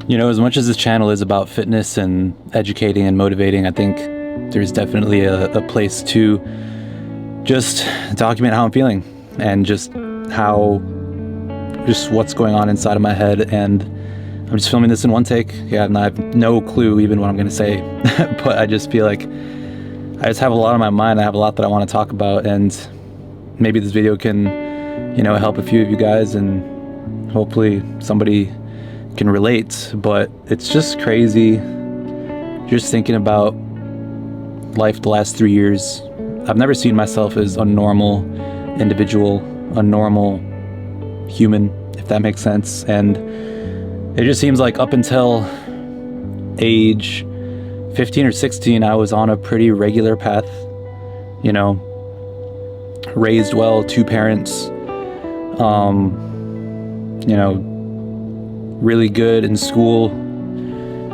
You know, as much as this channel is about fitness and educating and motivating, I think there's definitely a place to just document how I'm feeling and just what's going on inside of my head. And I'm just filming this in one take. Yeah, and I have no clue even what I'm going to say, but I just feel like I just have a lot on my mind. I have a lot that I want to talk about, and maybe this video can, help a few of you guys, and hopefully somebody can relate. But it's just crazy just thinking about life the last 3 years. I've never seen myself as a normal individual, a normal human, if that makes sense. And it just seems like up until age 15 or 16, I was on a pretty regular path, raised well, 2 parents, really good in school,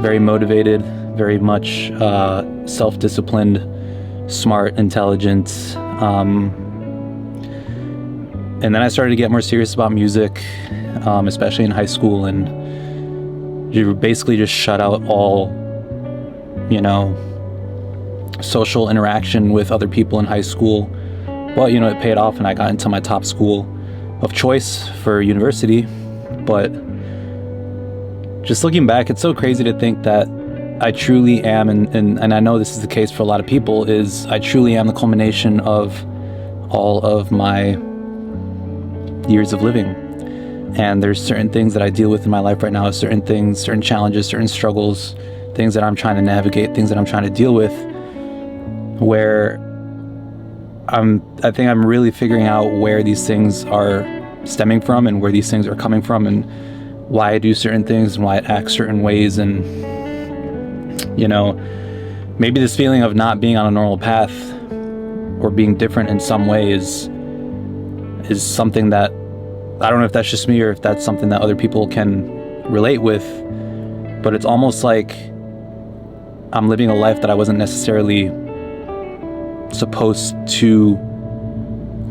very motivated, very much self-disciplined, smart, intelligent. And then I started to get more serious about music, especially in high school, and you basically just shut out all, social interaction with other people in high school. Well, it paid off, and I got into my top school of choice for university. But just looking back, it's so crazy to think that I truly am, and I know this is the case for a lot of people, is I truly am the culmination of all of my years of living. And there's certain things that I deal with in my life right now, certain things, certain challenges, certain struggles, things that I'm trying to navigate, things that I'm trying to deal with, where I think I'm really figuring out where these things are stemming from and where these things are coming from, and why I do certain things and why I act certain ways. And maybe this feeling of not being on a normal path or being different in some way is something that, I don't know if that's just me or if that's something that other people can relate with, but it's almost like I'm living a life that I wasn't necessarily supposed to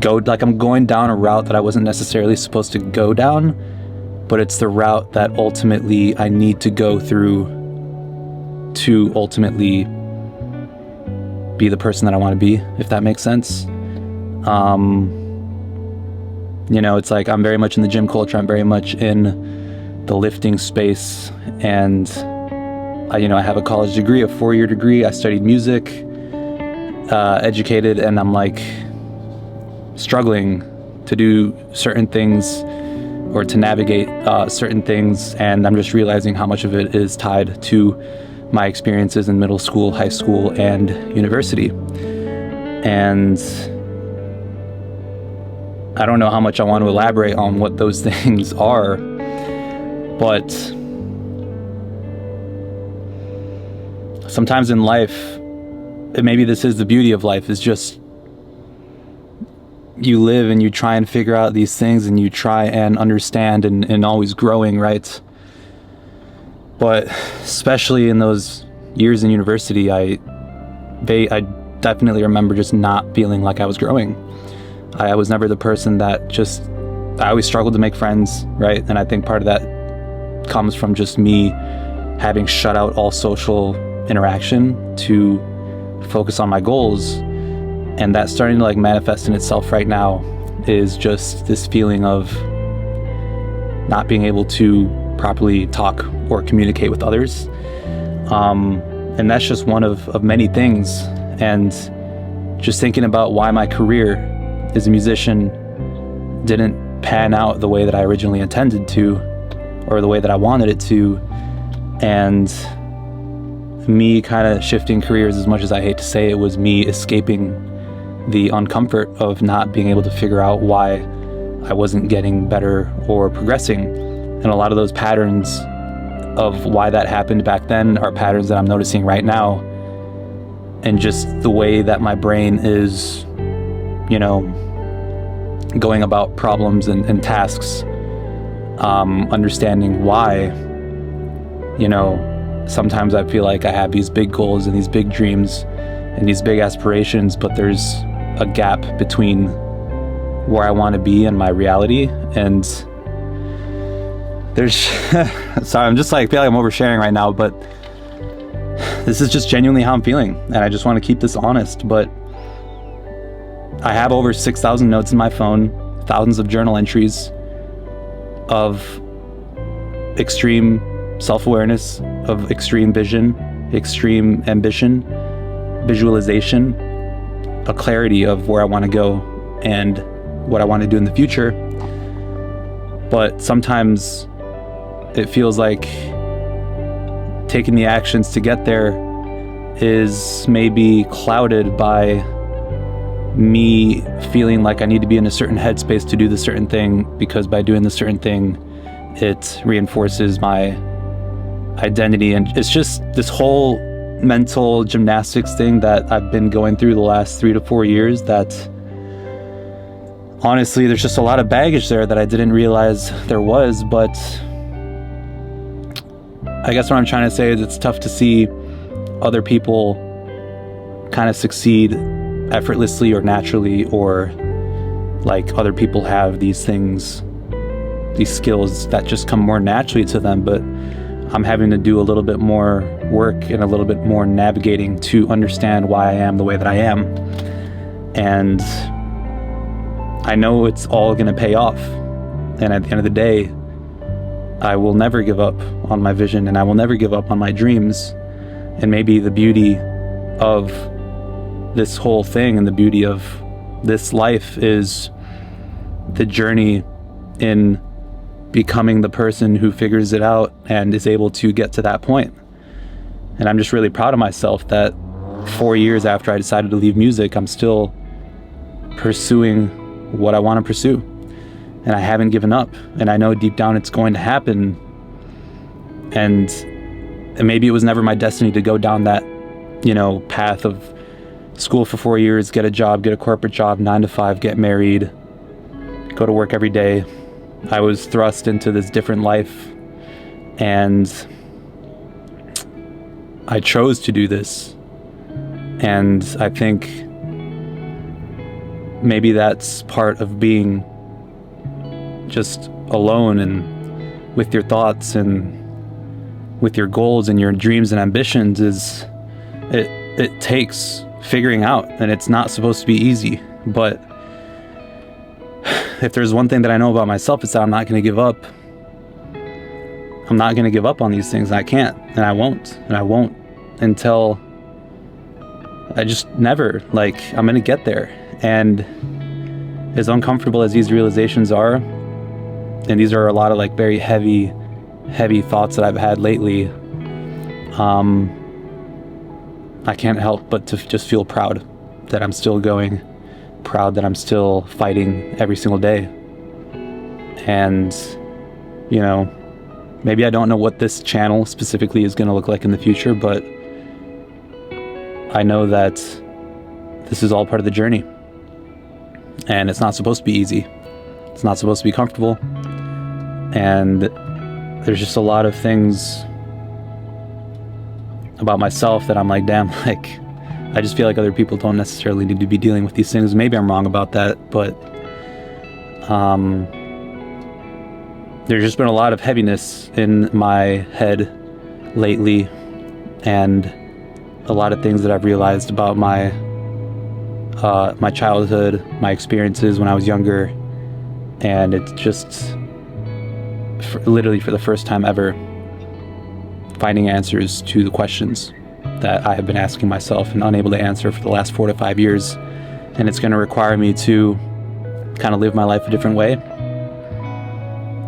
go, like I'm going down a route that I wasn't necessarily supposed to go down, but it's the route that ultimately I need to go through to ultimately be the person that I want to be, if that makes sense. It's like I'm very much in the gym culture. I'm very much in the lifting space, and I have a college degree, a 4-year degree. I studied music, educated, and I'm like struggling to do certain things or to navigate certain things, and I'm just realizing how much of it is tied to my experiences in middle school, high school, and university. And I don't know how much I want to elaborate on what those things are, but sometimes in life, and maybe this is the beauty of life, is just you live and you try and figure out these things and you try and understand and always growing, right? But especially in those years in university, I definitely remember just not feeling like I was growing. I was never the person that I always struggled to make friends, right? And I think part of that comes from just me having shut out all social interaction to focus on my goals. And that's starting to manifest in itself right now, is just this feeling of not being able to properly talk or communicate with others. And that's just one of many things. And just thinking about why my career as a musician didn't pan out the way that I originally intended to, or the way that I wanted it to, and me kind of shifting careers, as much as I hate to say it, was me escaping the uncomfort of not being able to figure out why I wasn't getting better or progressing. And a lot of those patterns of why that happened back then are patterns that I'm noticing right now. And just the way that my brain is, going about problems and tasks, understanding why, sometimes I feel like I have these big goals and these big dreams and these big aspirations, but there's a gap between where I want to be and my reality. And There's, sorry, I'm just like, feel like I'm oversharing right now, but this is just genuinely how I'm feeling. And I just want to keep this honest, but I have over 6,000 notes in my phone, thousands of journal entries of extreme self-awareness, of extreme vision, extreme ambition, visualization, a clarity of where I want to go and what I want to do in the future. But sometimes it feels like taking the actions to get there is maybe clouded by me feeling like I need to be in a certain headspace to do the certain thing, because by doing the certain thing, it reinforces my identity. And it's just this whole mental gymnastics thing that I've been going through the last 3 to 4 years that honestly, there's just a lot of baggage there that I didn't realize there was. But I guess what I'm trying to say is it's tough to see other people kind of succeed effortlessly or naturally, or like other people have these things, these skills that just come more naturally to them. But I'm having to do a little bit more work and a little bit more navigating to understand why I am the way that I am. And I know it's all going to pay off. And at the end of the day, I will never give up on my vision, and I will never give up on my dreams. And maybe the beauty of this whole thing and the beauty of this life is the journey in becoming the person who figures it out and is able to get to that point. And I'm just really proud of myself that 4 years after I decided to leave music, I'm still pursuing what I want to pursue. And I haven't given up. And I know deep down it's going to happen. And maybe it was never my destiny to go down that, path of school for 4 years, get a job, get a corporate job, 9 to 5, get married, go to work every day. I was thrust into this different life, and I chose to do this. And I think maybe that's part of being just alone and with your thoughts and with your goals and your dreams and ambitions is it takes figuring out, and it's not supposed to be easy. But if there's one thing that I know about myself, it's that I'm not going to give up. I'm not going to give up on these things. I can't, and I won't until I just never, I'm going to get there. And as uncomfortable as these realizations are, and these are a lot of very heavy thoughts that I've had lately, I can't help but to just feel proud that I'm still going, proud that I'm still fighting every single day. And, maybe I don't know what this channel specifically is going to look like in the future, but I know that this is all part of the journey. And it's not supposed to be easy. It's not supposed to be comfortable. And there's just a lot of things about myself that I'm like, damn, I just feel like other people don't necessarily need to be dealing with these things. Maybe I'm wrong about that, but there's just been a lot of heaviness in my head lately, and a lot of things that I've realized about my childhood, my experiences when I was younger, and it's just literally for the first time ever finding answers to the questions that I have been asking myself and unable to answer for the last 4 to 5 years. And it's going to require me to kind of live my life a different way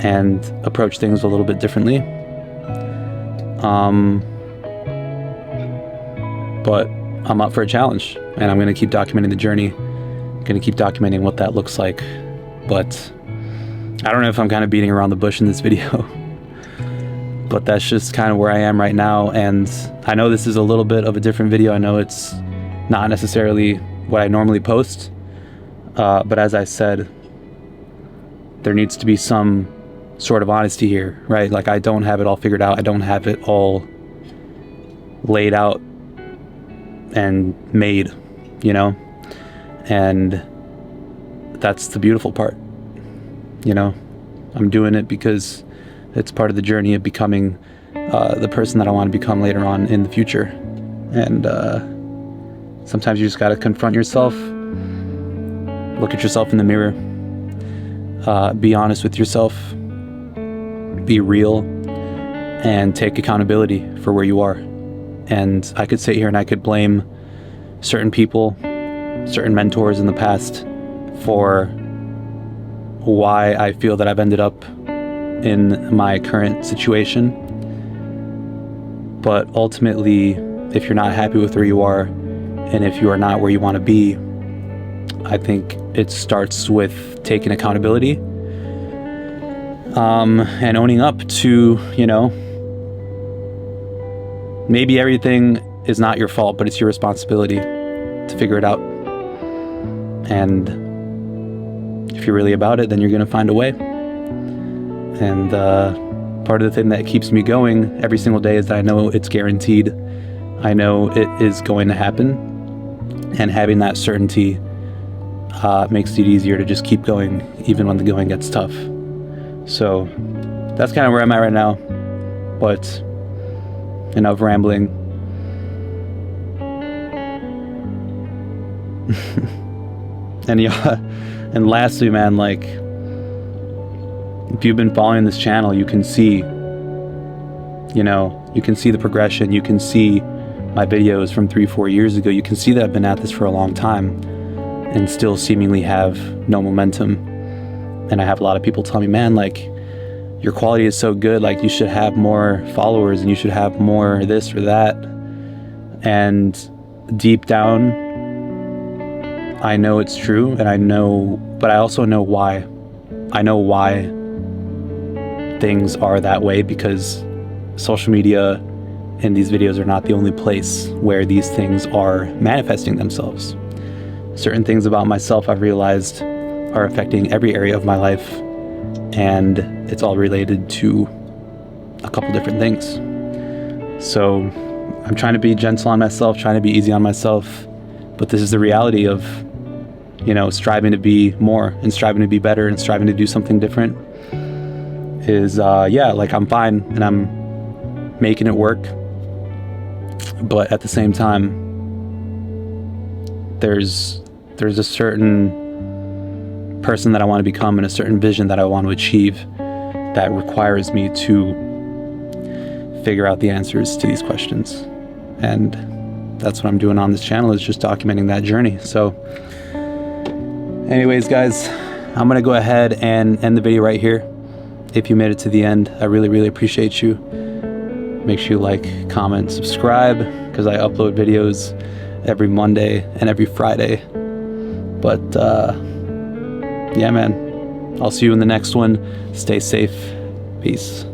and approach things a little bit differently. But I'm up for a challenge, and I'm going to keep documenting the journey. I'm going to keep documenting what that looks like. But I don't know if I'm kind of beating around the bush in this video. But that's just kind of where I am right now. And I know this is a little bit of a different video. I know it's not necessarily what I normally post. But as I said, there needs to be some sort of honesty here, right? I don't have it all figured out. I don't have it all laid out and made, and that's the beautiful part. I'm doing it because It's part of the journey of becoming the person that I want to become later on in the future. And sometimes you just got to confront yourself, look at yourself in the mirror, be honest with yourself, be real, and take accountability for where you are. And I could sit here and I could blame certain people, certain mentors in the past for why I feel that I've ended up in my current situation. But ultimately, if you're not happy with where you are, and if you are not where you want to be, I think it starts with taking accountability, and owning up to, maybe everything is not your fault, but it's your responsibility to figure it out. And if you're really about it, then you're going to find a way. And part of the thing that keeps me going every single day is that I know it's guaranteed. I know it is going to happen. And having that certainty makes it easier to just keep going, even when the going gets tough. So that's kind of where I'm at right now. But enough rambling. And lastly, man, like, if you've been following this channel, you can see, you can see the progression. You can see my videos from 3-4 years ago. You can see that I've been at this for a long time and still seemingly have no momentum. And I have a lot of people tell me, man, like, your quality is so good, like, you should have more followers and you should have more this or that. And deep down, I know it's true, and but I also know why. I know why things are that way, because social media and these videos are not the only place where these things are manifesting themselves. Certain things about myself I've realized are affecting every area of my life, and it's all related to a couple different things. So I'm trying to be gentle on myself, trying to be easy on myself, but this is the reality of, striving to be more and striving to be better and striving to do something different is, I'm fine and I'm making it work. But at the same time, there's a certain person that I want to become and a certain vision that I want to achieve that requires me to figure out the answers to these questions. And that's what I'm doing on this channel, is just documenting that journey. So anyways, guys, I'm going to go ahead and end the video right here. If you made it to the end, I really, really appreciate you. Make sure you like, comment, subscribe, because I upload videos every Monday and every Friday. But yeah, man, I'll see you in the next one. Stay safe. Peace.